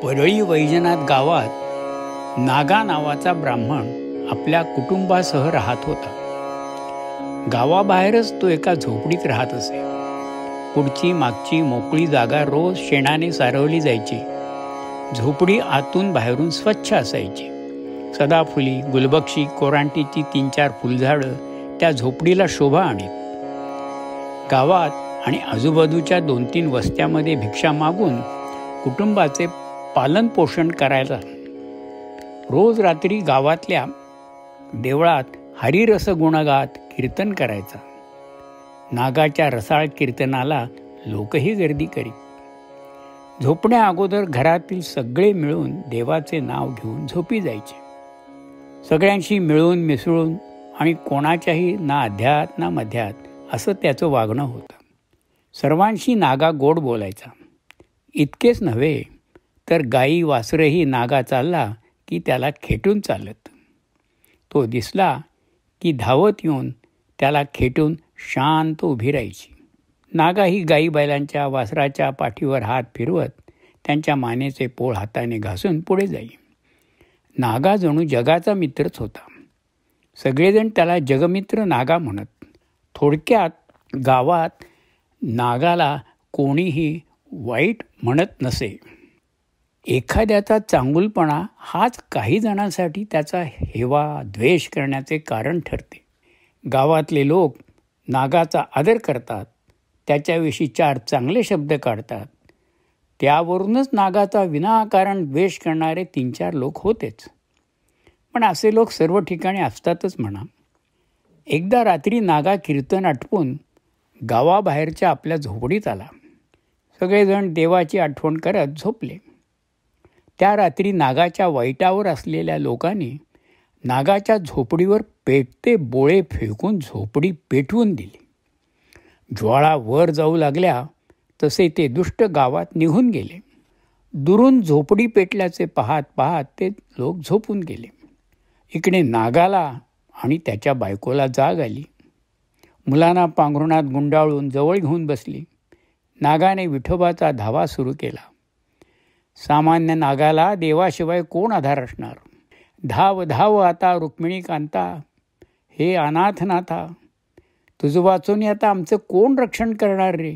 परळी वैजनाथ गावात नागा नावाचा ब्राह्मण आपल्या कुटुंबासह राहत होता. गावाबाहेरच तो एका झोपडीत राहत असे. पुढची मागची मोकळी जागा रोज शेणाने सारवली जायची. झोपडी आतून बाहेरून स्वच्छ असायची. सदाफुली, गुलबक्षी, कोरांटीची 3-4 फुलझाडं त्या झोपडीला शोभा आणीत. गावात आणि आजूबाजूच्या 2-3 वस्त्यामध्ये भिक्षा मागून कुटुंबाचे पालनपोषण करायला रोज रात्री गावातल्या देवळात हरिरस गुणगात कीर्तन करायचा. नागाच्या रसाळ कीर्तनाला लोकही गर्दी करीत. झोपण्या अगोदर घरातील सगळे मिळून देवाचे नाव घेऊन झोपी जायचे. सगळ्यांशी मिळून मिसळून आणि कोणाच्याही ना अध्यात ना मध्यात असं त्याचं वागणं होतं. सर्वांशी नागा गोड बोलायचा. इतकेच नव्हे तर गाई वासरंही नागा चालला की त्याला खेटून चालत. तो दिसला की धावत येऊन त्याला खेटून शांत उभी राहायची. नागा ही गाई बैलांच्या वासराच्या पाठीवर हात फिरवत त्यांच्या मानेचे पोळ हाताने घासून पुढे जाई. नागा जणू जगाचा मित्रच होता. सगळेजण त्याला जगमित्र नागा म्हणत. थोडक्यात गावात नागाला कोणीही वाईट म्हणत नसे. एखाद्याचा चांगुलपणा हाच काही जणांसाठी त्याचा हेवा द्वेष करण्याचे कारण ठरते. गावातले लोक नागाचा आदर करतात, त्याच्याविषयी 4 चांगले शब्द काढतात. त्यावरूनच नागाचा विनाकारण द्वेष करणारे 3-4 लोक होतेच. पण असे लोक सर्व ठिकाणी असतातच म्हणा. एकदा रात्री नागा कीर्तन आटपून गावाबाहेरच्या आपल्या झोपडीत आला. सगळेजण देवाची आठवण करत झोपले. त्या रात्री नागाच्या वाईटावर असलेल्या लोकांनी नागाच्या झोपडीवर पेटते बोळे फेकून झोपडी पेटवून दिली. ज्वाळा वर जाऊ लागल्या तसे ते दुष्ट गावात निघून गेले. दुरून झोपडी पेटल्याचे पाहत पाहत ते लोक झोपून गेले. इकडे नागाला आणि त्याच्या बायकोला जाग आली. मुलांना पांघरुणात गुंडाळून जवळ घेऊन बसली. नागाने विठोबाचा धावा सुरू केला. सामान्य नागाला देवाशिवाय कोण आधार असणार. धाव धाव आता रुक्मिणी कांता, हे अनाथनाथा, तुझं वाचून आता आमचं कोण रक्षण करणार रे.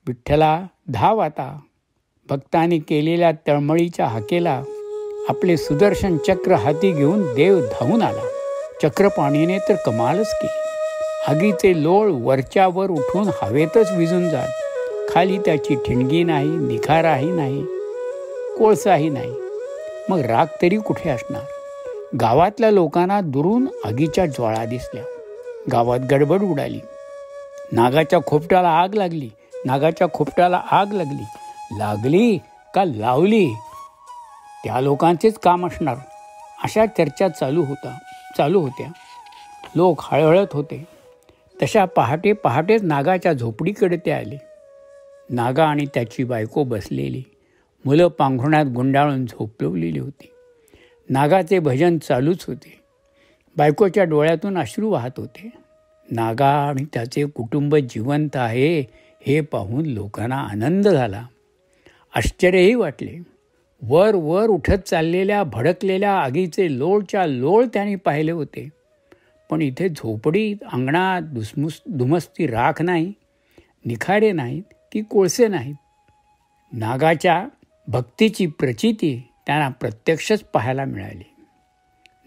विठ्ठला धाव आता. भक्तांनी केलेल्या तळमळीच्या हाकेला आपले सुदर्शन चक्र हाती घेऊन देव धावून आला. चक्रपाणीने तर कमालच केली. आगीचे लोळ वरच्यावर उठून हवेतच विजून जात. खाली त्याची ठिणगी नाही, निखाराही नाही, कोळसाही नाही. मग राग तरी कुठे असणार. गावातल्या लोकांना दुरून आगीच्या ज्वाळा दिसल्या. गावात गडबड उडाली. नागाच्या खोपटाला आग लागली. नागाच्या खोपटाला आग लागली. लागली का लावली त्या लोकांचेच काम असणार, अशा चर्चा चालू होत्या. लोक हळहळत होते. तशा पहाटे पहाटेच नागाच्या झोपडीकडे ते आले. नागा आणि त्याची बायको बसलेली. मुलं पांघरुणात गुंडाळून झोपवलेली होती. नागाचे भजन चालूच होते. बायकोच्या डोळ्यातून अश्रू वाहत होते. नागा आणि त्याचे कुटुंब जिवंत आहे हे पाहून लोकांना आनंद झाला. आश्चर्यही वाटले. वर वर उठत चाललेल्या भडकलेल्या आगीचे लोळच्या लोळ त्यांनी पाहिले होते. पण इथे झोपडीत अंगणात धुमसती राख नाही, निखारे नाहीत की कोळसे नाहीत. नागाच्या भक्तीची प्रचिती त्यांना प्रत्यक्षच पाहायला मिळाली.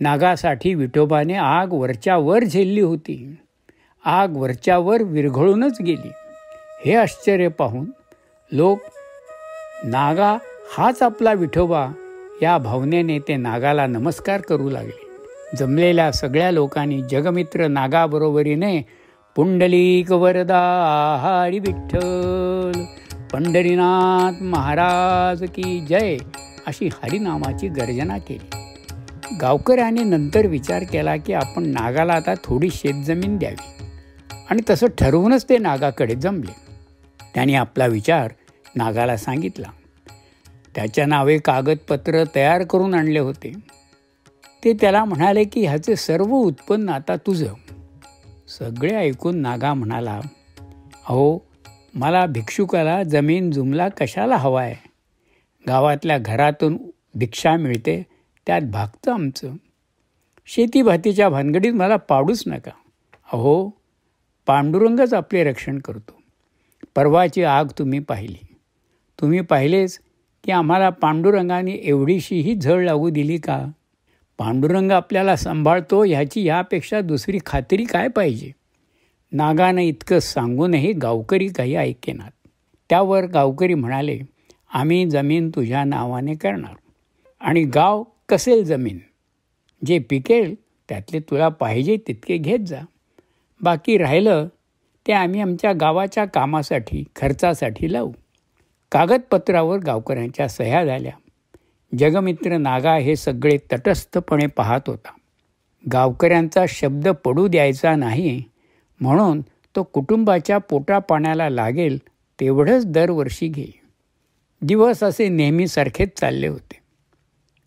नागासाठी विठोबाने आग वरच्या वर झेलली होती. आग वरच्या वर विरघळूनच गेली. हे आश्चर्य पाहून लोक नागा हाच आपला विठोबा या भावनेने ते नागाला नमस्कार करू लागले. जमलेल्या सगळ्या लोकांनी जगमित्र नागाबरोबरीने पुंडलिक वरदा हरी विठ्ठल, पंढरीनाथ महाराज की जय अशी हरिनामाची गर्जना केली. गावकऱ्याने नंतर विचार केला की आपण नागाला आता थोडी शेतजमीन द्यावी आणि तसं ठरवूनच ते नागाकडे जमले. त्याने आपला विचार नागाला सांगितला. त्याच्या नावे कागदपत्र तयार करून आणले होते. ते त्याला म्हणाले की ह्याचे सर्व उत्पन्न आता तुझं. सगळे ऐकून नागा म्हणाला, अहो मला भिक्षुकाला जमीन जुमला कशाला हवा आहे. गावातल्या घरातून भिक्षा मिळते त्यात भागतं आमचं. शेतीभातीच्या भानगडीत मला पाडूच नका. अहो, पांडुरंगच आपले रक्षण करतो. परवाची आग तुम्ही पाहिली. तुम्ही पाहिलेच की आम्हाला पांडुरंगाने एवढीशीही झळ लागू दिली का? पांडुरंग आपल्याला सांभाळतो ह्याची यापेक्षा दुसरी खात्री काय पाहिजे? नागानं इतकं सांगूनही गावकरी काही ऐकेनात. त्यावर गावकरी म्हणाले, आम्ही जमीन तुझ्या नावाने करणार आणि गाव कसेल जमीन. जे पिकेल त्यातले तुला पाहिजे तितके घेत जा. बाकी राहिलं ते आम्ही आमच्या गावाच्या कामासाठी खर्चासाठी लावू. कागदपत्रावर गावकऱ्यांच्या सह्या झाल्या. जगमित्र नागा हे सगळे तटस्थपणे पाहत होता. गावकऱ्यांचा शब्द पडू द्यायचा नाही म्हणून तो कुटुंबाच्या पोटापाण्याला लागेल तेवढंच दरवर्षी घे. दिवस असे नेहमीसारखेच चालले होते.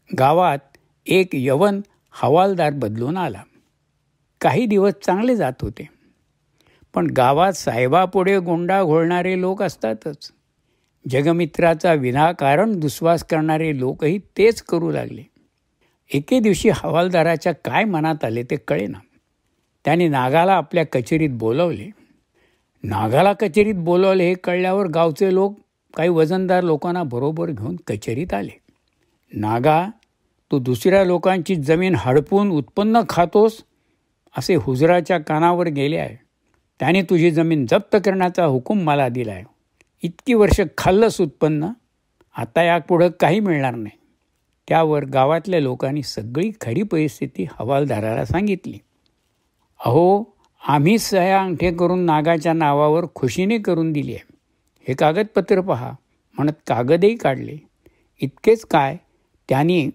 गावात एक यवन हवालदार बदलून आला. काही दिवस चांगले जात होते. पण गावात साहेबापुढे गोंडा घोळणारे लोक असतातच. जगमित्राचा विनाकारण दुस्वास करणारे लोकही तेच करू लागले. एके दिवशी हवालदाराच्या काय मनात आले ते कळेना. त्याने नागाला आपल्या कचेरीत बोलवले. नागाला कचेरीत बोलवले हे कळल्यावर गावचे लोक काही वजनदार लोकांना बरोबर घेऊन कचेरीत आले. नागा, तू दुसऱ्या लोकांची जमीन हडपून उत्पन्न खातोस असे हुजराच्या कानावर गेले आहे. त्याने तुझी जमीन जप्त करण्याचा हुकूम मला दिला आहे. इतकी वर्ष खाल्लंस उत्पन्न, आता यापुढं काही मिळणार नाही. त्यावर गावातल्या लोकांनी सगळी खरी परिस्थिती हवालदाराला सांगितली. अहो, आम्हीच सह्या अंगठे करून नागाच्या नावावर खुशीने करून दिली आहे. हे कागदपत्र पहा म्हणत कागदही काढले. इतकेच काय, त्यांनी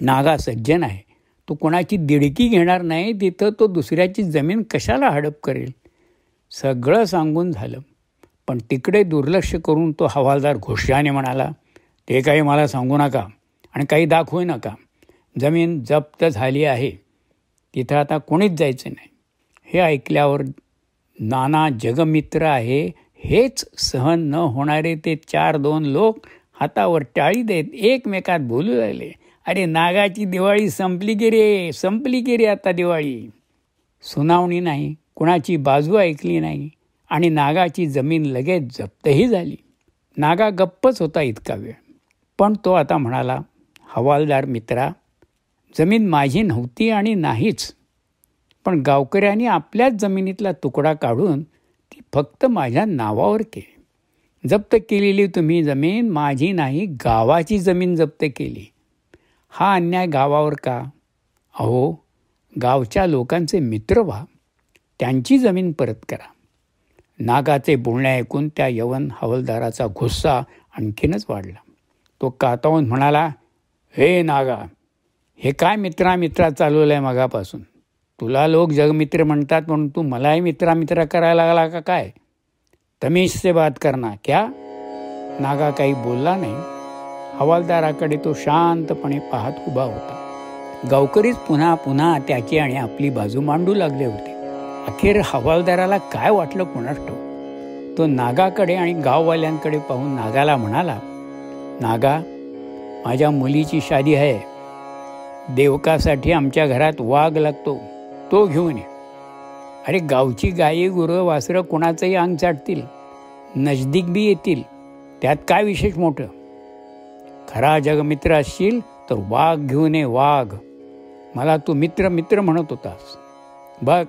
नागा सज्जन आहे, तो कोणाची दिडकी घेणार नाही, तिथं तो दुसऱ्याची जमीन कशाला हडप करेल. सगळं सांगून झालं. पण तिकडे दुर्लक्ष करून तो हवालदार घोषाने म्हणाला, ते काही मला सांगू नका आणि काही दाखवू नका. जमीन जप्त झाली आहे, तिथं आता कोणीच जायचं नाही. हे ऐकल्यावर नाना जगमित्र आहे हेच सहन न होणारे ते 4-2 लोक हातावर टाळी देत एकमेकात बोलू लागले, अरे नागाची दिवाळी संपली की रे, संपली की रे आता दिवाळी. सुनावणी नाही, कुणाची बाजू ऐकली नाही आणि नागाची जमीन लगेच जप्तही झाली. नागा गप्पच होता इतका वेळ. पण तो आता म्हणाला, हवालदार मित्रा, जमीन माझी नव्हती आणि नाहीच. पण गावकऱ्यांनी आपल्याच जमिनीतला तुकडा काढून ती फक्त माझ्या नावावर केली. जप्त केलेली तुम्ही जमीन माझी नाही, गावाची जमीन जप्त केली. हा अन्याय गावावर का? अहो, गावच्या लोकांचे मित्र व्हा, त्यांची जमीन परत करा. नागाचे बोलणे ऐकून त्या यवन हवालदाराचा गुस्सा आणखीनच वाढला. तो कातावून म्हणाला, हे नागा, हे काय मित्रा चालवलं आहे मगापासून? तुला लोक जगमित्र म्हणतात म्हणून तू मलाही मित्रा करायला लागला का काय? तमीज से बात करना क्या? नागा काही बोलला नाही. हवालदाराकडे तो शांतपणे पाहत उभा होता. गावकरीच पुन्हा पुन्हा त्याची आणि आपली बाजू मांडू लागले होते. अखेर हवालदाराला काय वाटलं कोणास ठाऊक. तो नागाकडे आणि गाववाल्यांकडे पाहून नागाला म्हणाला, नागा, माझ्या मुलीची शादी आहे. देवकासाठी आमच्या घरात वाघ लागतो, तो घेऊन ये. अरे गावची गायी गुरं वासरं कोणाचंही अंग चाटतील, नजदीक बी येतील, त्यात काय विशेष मोठं. खरा जगमित्र असशील तर वाघ घेऊन ये, वाघ. मला तू मित्र म्हणत होतास. बघ,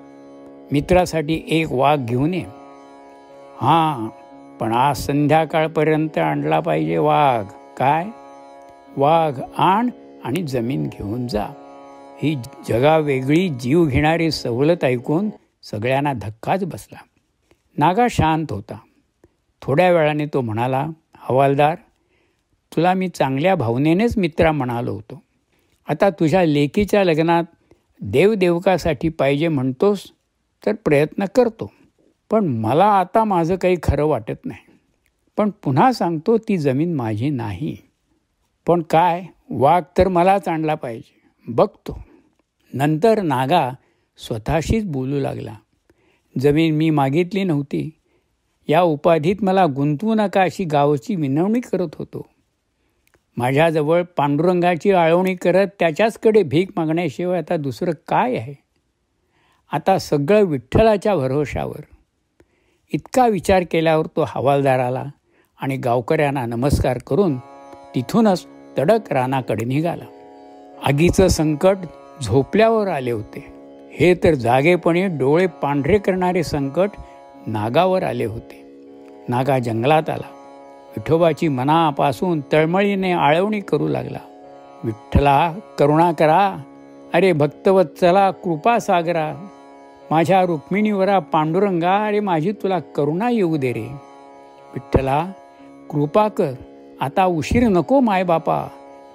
मित्रासाठी एक वाघ घेऊन ये. हां, पण आज संध्याकाळपर्यंत आणला पाहिजे वाघ. काय? वाघ आण आणि जमीन घेऊन जा. ही जगावेगळी जीव घेणारी सवलत ऐकून सगळ्यांना धक्काच बसला. नागा शांत होता. थोड्या वेळाने तो म्हणाला, हवालदार, तुला मी चांगल्या भावनेनेच मित्रा म्हणालो होतो. आता तुझ्या लेकीच्या लग्नात देवदेवकासाठी पाहिजे म्हणतोस तर प्रयत्न करतो. पण मला आता माझं काही खरं वाटत नाही. पण पुन्हा सांगतो, ती जमीन माझी नाही. पण काय, वाघ तर मलाच आणला पाहिजे. बघतो. नंतर नागा स्वतःशीच बोलू लागला, जमीन मी मागितली नव्हती. या उपाधीत मला गुंतवू नका अशी गावची विनवणी करत होतो. माझ्याजवळ पांडुरंगाची आळवणी करत त्याच्याचकडे भीक मागण्याशिवाय आता दुसरं काय आहे? आता सगळं विठ्ठलाच्या भरोशावर. इतका विचार केल्यावर तो हवालदाराला आणि गावकऱ्यांना नमस्कार करून तिथूनच तडक रानाकडे निघाला. आगीचं संकट झोपल्यावर आले होते. हे तर जागेपणी डोळे पांढरे करणारे संकट नागावर आले होते. नागा जंगलात आला. विठोबाची मनापासून तळमळीने आळवणी करू लागला. विठ्ठला करुणा करा, अरे भक्तवत्सला कृपा सागरा, माझ्या रुक्मिणीवरा पांडुरंगा, अरे माझी तुला करुणा येऊ दे रे. विठ्ठला कृपा कर, आता उशीर नको मायबापा,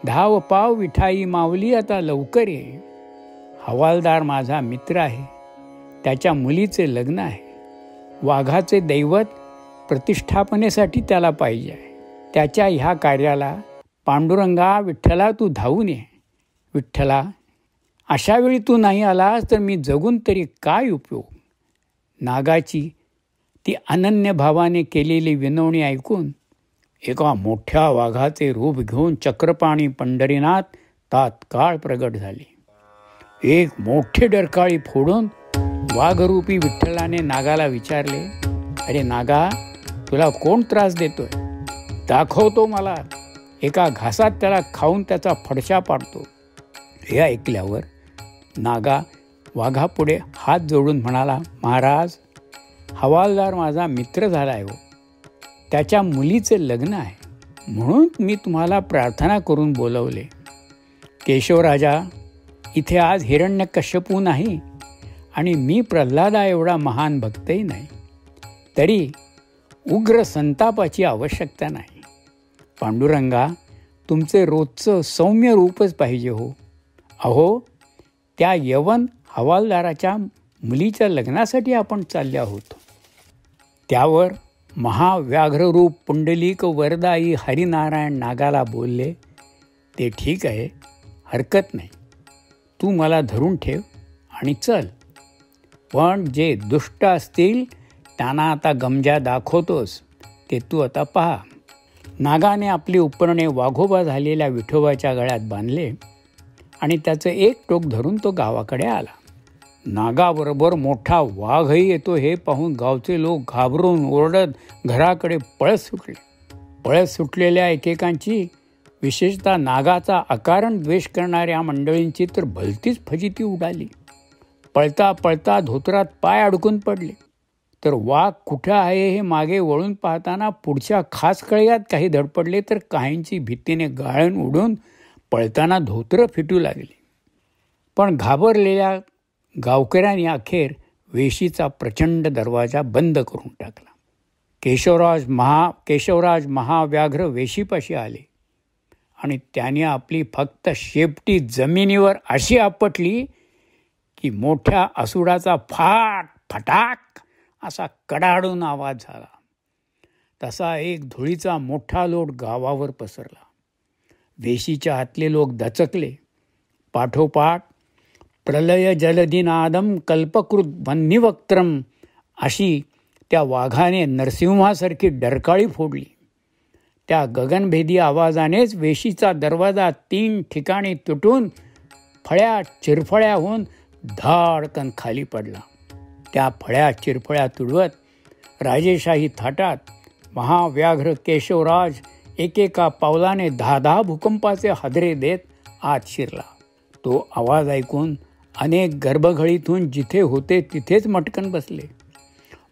धाव पाव विठाई माऊली आता लवकर ये. हवालदार माझा मित्र आहे, त्याच्या मुलीचे लग्न आहे. वाघाचे दैवत प्रतिष्ठापनेसाठी त्याला पाहिजे आहे. त्याच्या ह्या कार्याला पांडुरंगा विठ्ठला तू धावून ये. विठ्ठला अशा वेळी तू नाही आलास तर मी जगून तरी काय उपयोग. नागाची ती अनन्य भावाने केलेली विनवणी ऐकून एका मोठ्या वाघाचे रूप घेऊन चक्रपाणी पंढरीनाथ तात्काळ प्रगट झाले. एक मोठी डरकाळी फोडून वाघरूपी विठ्ठलाने नागाला विचारले, अरे नागा, तुला कोण त्रास देतोय? दाखवतो मला. एका घासात त्याला खाऊन त्याचा फडशा पाडतो. हे ऐकल्यावर नागा वाघापुढे हात जोडून म्हणाला, महाराज, हवालदार माझा मित्र झाला आहे हो. त्याच्या मुलीचे लग्न आहे, म्हणून मी तुम्हाला प्रार्थना करून बोलवले. केशवराजा, इथे आज हिरण्यकश्यपू नाही आणि मी प्रल्हादा एवढा महान भक्तही नाही. तरी उग्र संतापाची आवश्यकता नाही. पांडुरंगा, तुमचे रोजचं सौम्य रूपच पाहिजे हो. अहो, त्या यवन हवालदाराच्या मुलीच्या लग्नासाठी आपण चालले आहोत. त्यावर महाव्याघ्ररूप पुंडलिक वरदाई हरिनारायण नागाला बोलले, ते ठीक आहे, हरकत नाही. तू मला धरून ठेव आणि चल. पण जे दुष्ट असतील त्यांना आता गमजा दाखवतोस ते तू आता पहा. नागाने आपली उपरणे वाघोबा झालेल्या विठोबाच्या गळ्यात बांधले आणि त्याचं एक टोक धरून तो गावाकडे आला. नागाबरोबर मोठा वाघही येतो हे पाहून गावचे लोक घाबरून ओरडत घराकडे पळत सुटले. पळत सुटलेल्या एकेकांची, विशेषतः नागाचा अकारण द्वेष करणाऱ्या मंडळींची तर भलतीच फजिती उडाली. पळता पळता धोतरात पाय अडकून पडले. तर वाघ कुठं आहे हे मागे वळून पाहताना पुढच्या खास कळ्यात काही धडपडले, तर काहींची भीतीने गाळण उडून पळताना धोतरं फिटू लागली. पण घाबरलेल्या गावकऱ्यांनी अखेर वेशीचा प्रचंड दरवाजा बंद करून टाकला. केशवराज महाव्याघ्र वेशीपाशी आले आणि त्याने आपली फक्त शेपटी जमिनीवर अशी आपटली की मोठ्या असुडाचा फाट फटाक असा कडाडून आवाज झाला. तसा एक धुळीचा मोठा लोट गावावर पसरला. वेशीच्या आतले लोक दचकले. पाठोपाठ प्रलय जलदिनादम कल्पकृत वन्निवक्त्रम अशी त्या वाघाने नरसिंहासारखी डरकाळी फोडली. त्या गगनभेदी आवाजानेच वेशीचा दरवाजा 3 ठिकाणी तुटून फळ्या चिरफळ्या होऊन धाडकन खाली पडला. त्या फळ्या चिरफळ्या तुडवत राजेशाही थाटात महाव्याघ्र केशवराज एकेका पावलाने 10 भूकंपाचे हादरे देत आत शिरला. तो आवाज ऐकून अनेक गर्भघळीतून जिथे होते तिथेच मटकन बसले.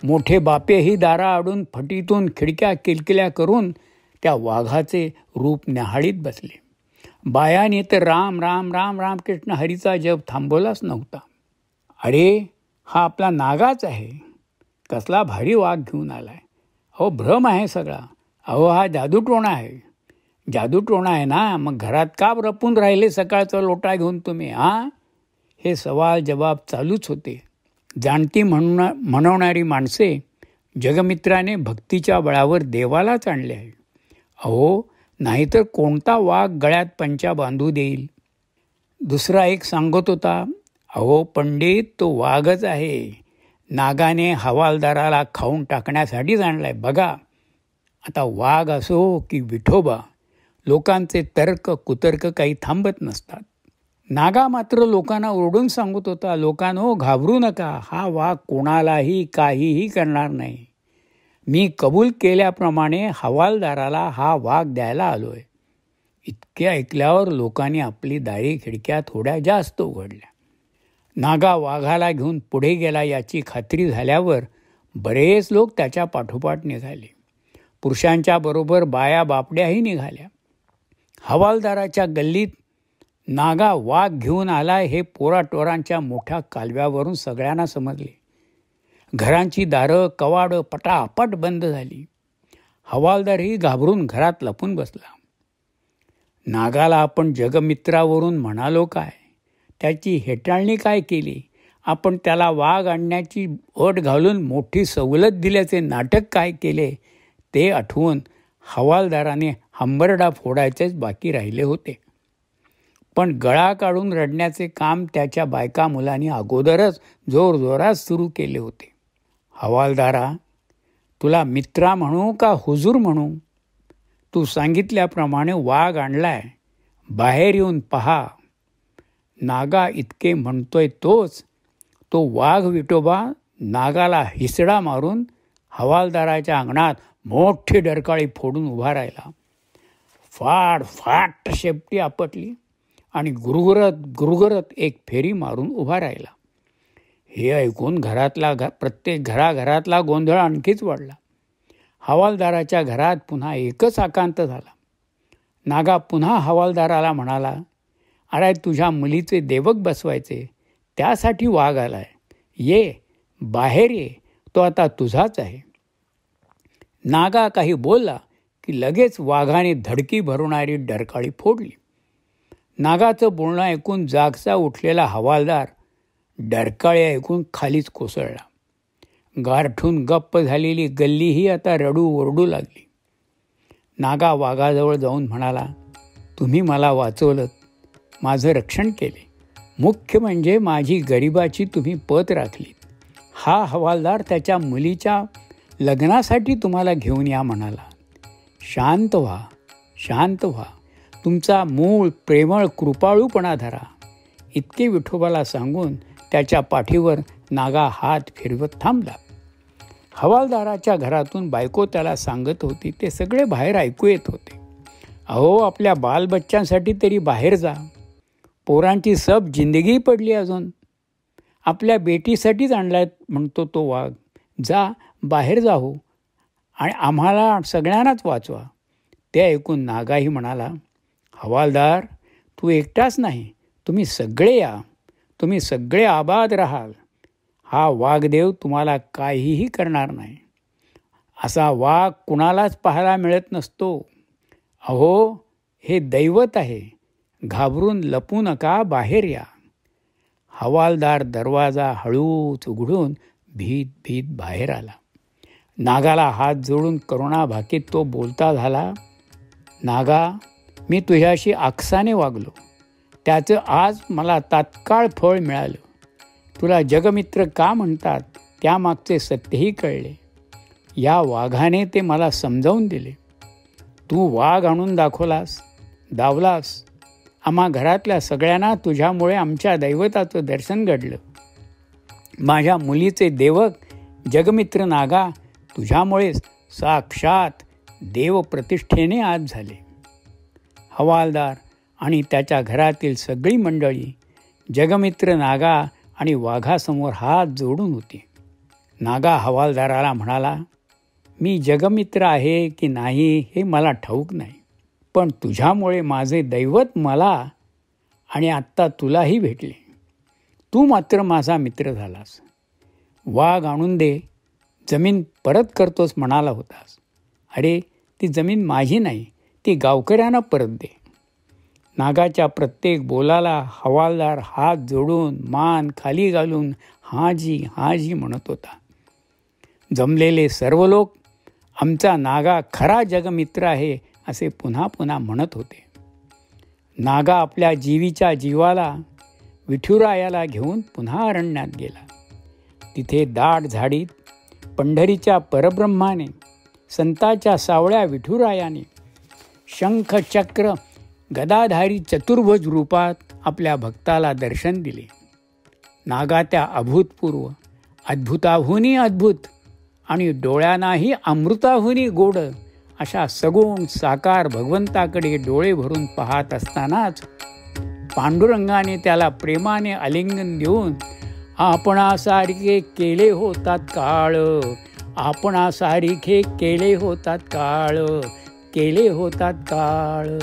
मोठे बापेही दारा आडून फटीतून खिडक्या किलकिल्या करून त्या वाघाचे रूप न्याहाळीत बसले. बायाने तर राम राम राम राम कृष्ण हरीचा जप थांबवलाच नव्हता. अरे, हा आपला नागाच आहे. कसला भारी वाघ घेऊन आलाय. अहो, भ्रम आहे सगळा. अहो, हा जादूटोणा आहे. जादूटोणा आहे ना, मग घरात का रपून राहिले सकाळचा लोटा घेऊन तुम्ही? हे सवाल जवाब चालूच होते. जाणती म्हणवणारी माणसे जगमित्राने भक्तीच्या बळावर देवालाच आणले आहे. अहो, नाहीतर कोणता वाघ गळ्यात पंचा बांधू देईल? दुसरा एक सांगत होता, अहो पंडित, तो वाघच आहे. नागाने हवालदाराला खाऊन टाकण्यासाठीच आणलाय बघा. आता वाघ असो की विठोबा, लोकांचे तर्क कुतर्क काही थांबत नसतात. नागा मात्र लोकांना ओरडून सांगत होता, लोकांनो घाबरू नका, हा वाघ कोणालाही काहीही करणार नाही. मी कबूल केल्याप्रमाणे हवालदाराला हा वाघ द्यायला आलोय. इतके ऐकल्यावर लोकांनी आपली दारी खिडक्या थोड्या जास्त उघडल्या. नागा वाघाला घेऊन पुढे गेला याची खात्री झाल्यावर बरेच लोक त्याच्या पाठोपाठ निघाले. पुरुषांच्या बरोबर बाया बापड्याही निघाल्या. हवालदाराच्या गल्लीत नागा वाघ घेऊन आलाय हे पोराटोरांच्या मोठ्या कालव्यावरून सगळ्यांना समजले. घरांची दारं कवाडं पटापट बंद झाली. हवालदारही घाबरून घरात लपून बसला. नागाला आपण जगमित्रावरून म्हणालो काय, त्याची हेटाळणी काय केली, आपण त्याला वाघ आणण्याची अट घालून मोठी सवलत दिल्याचे नाटक काय केले ते आठवून हवालदाराने हंबरडा फोडायचेच बाकी राहिले होते. पण गळा काढून रडण्याचे काम त्याच्या बायका मुलांनी अगोदरच जोरजोरात सुरू केले होते. हवालदारा, तुला मित्रा म्हणू का हुजूर म्हणू? तू सांगितल्याप्रमाणे वाघ आणलाय, बाहेर येऊन पहा. नागा इतके म्हणतोय तो वाघ विठोबा नागाला हिसडा मारून हवालदाराच्या अंगणात मोठी डरकाळी फोडून उभा राहिला. फाड फाट शेपटी आपटली आणि गुरगुरत एक फेरी मारून उभा राहिला. हे ऐकून प्रत्येक घराघरातला गोंधळ आणखीच वाढला. हवालदाराच्या घरात पुन्हा एकच आकांत झाला. नागा पुन्हा हवालदाराला म्हणाला, अरे तुझ्या मुलीचे देवक बसवायचे, त्यासाठी वाघ आलाय, ये बाहेर ये, तो आता तुझाच आहे. नागा काही बोलला की लगेच वाघाने धडकी भरवणारी डरकाळी फोडली. नागाचं बोलणं ऐकून जागचा उठलेला हवालदार डरकाळी ऐकून खालीच कोसळला. गारठून गप्प झालेली गल्लीही आता रडू ओरडू लागली. नागा वाघाजवळ जाऊन म्हणाला, तुम्ही मला वाचवलं, माझं रक्षण केले, मुख्य म्हणजे माझी गरिबाची तुम्ही पत राखली. हा हवालदार त्याच्या मुलीच्या लग्नासाठी तुम्हाला घेऊन या म्हणाला. शांत व्हा, शांत व्हा, तुमचा मूळ प्रेमळ कृपाळूपणा धरा. इतके विठोबाला सांगून त्याच्या पाठीवर नागा हात फिरवत थांबला. हवालदाराच्या घरातून बायको त्याला सांगत होती ते सगळे बाहेर ऐकू येत होते. अहो, आपल्या बालबच्चांसाठी तरी बाहेर जा, पोरांची सब जिंदगी पडली अजून, आपल्या बेटीसाठीच आणलाय म्हणतो तो वाघ, जा बाहेर जा हो आणि आम्हाला सगळ्यांनाच वाचवा. ते ऐकून नागाही म्हणाला, हवालदार, तू एकटाच नाही, तुम्ही सगळे या, तुम्ही सगळे आबाद राहाल. हा वाघदेव तुम्हाला काहीही करणार नाही. असा वाघ कुणालाच पाहायला मिळत नसतो. अहो, हे दैवत आहे, घाबरून लपू नका, बाहेर या. हवालदार दरवाजा हळूच उघडून भीत भीत बाहेर आला. नागाला हात जोडून करुणाभाकीत तो बोलता झाला, नागा, मी तुझ्याशी आकसाने वागलो, त्याचं आज मला तात्काळ फळ मिळालं. तुला जगमित्र का म्हणतात त्यामागचे सत्यही कळले. या वाघाने ते मला समजावून दिले. तू वाघ आणून दावलास. आम्हा घरातल्या सगळ्यांना तुझ्यामुळे आमच्या दैवताचं दर्शन घडलं. माझ्या मुलीचे देवक जगमित्र नागा तुझ्यामुळेच साक्षात देवप्रतिष्ठेने आज झाले. हवालदार आणि त्याच्या घरातील सगळी मंडळी जगमित्र नागा आणि वाघासमोर हात जोडून होती. नागा हवालदाराला म्हणाला, मी जगमित्र आहे की नाही हे मला ठाऊक नाही, पण तुझ्यामुळे माझे दैवत मला आणि आत्ता तुलाही भेटले. तू मात्र माझा मित्र झालास. वाघ आणून दे, जमीन परत करतोस म्हणाला होतास. अरे, ती जमीन माझी नाही, ती गावकऱ्यांना परत दे. नागाच्या प्रत्येक बोलाला हवालदार हात जोडून मान खाली घालून हाजी हाजी म्हणत होता. जमलेले सर्व लोक आमचा नागा खरा जगमित्र आहे असे पुन्हा पुन्हा म्हणत होते. नागा आपल्या जीवीच्या जीवाला विठुरायाला घेऊन पुन्हा अरण्यात गेला. तिथे दाट झाडीत पंढरीच्या परब्रह्माने, संताच्या सावळ्या विठुरायाने, शंख चक्र गदाधारी चतुर्भुज रूपात आपल्या भक्ताला दर्शन दिले. नागात्या अभूतपूर्व, अद्भुताहुनी अद्भुत आणि डोळ्यांनाही अमृताहुनी गोड अशा सगुण साकार भगवंताकडे डोळे भरून पाहत असतानाच पांडुरंगाने त्याला प्रेमाने आलिंगन देऊन आपणासारखे केले होतात काळ, आपणासारखे केले होतात काळ, केले होतात काळ.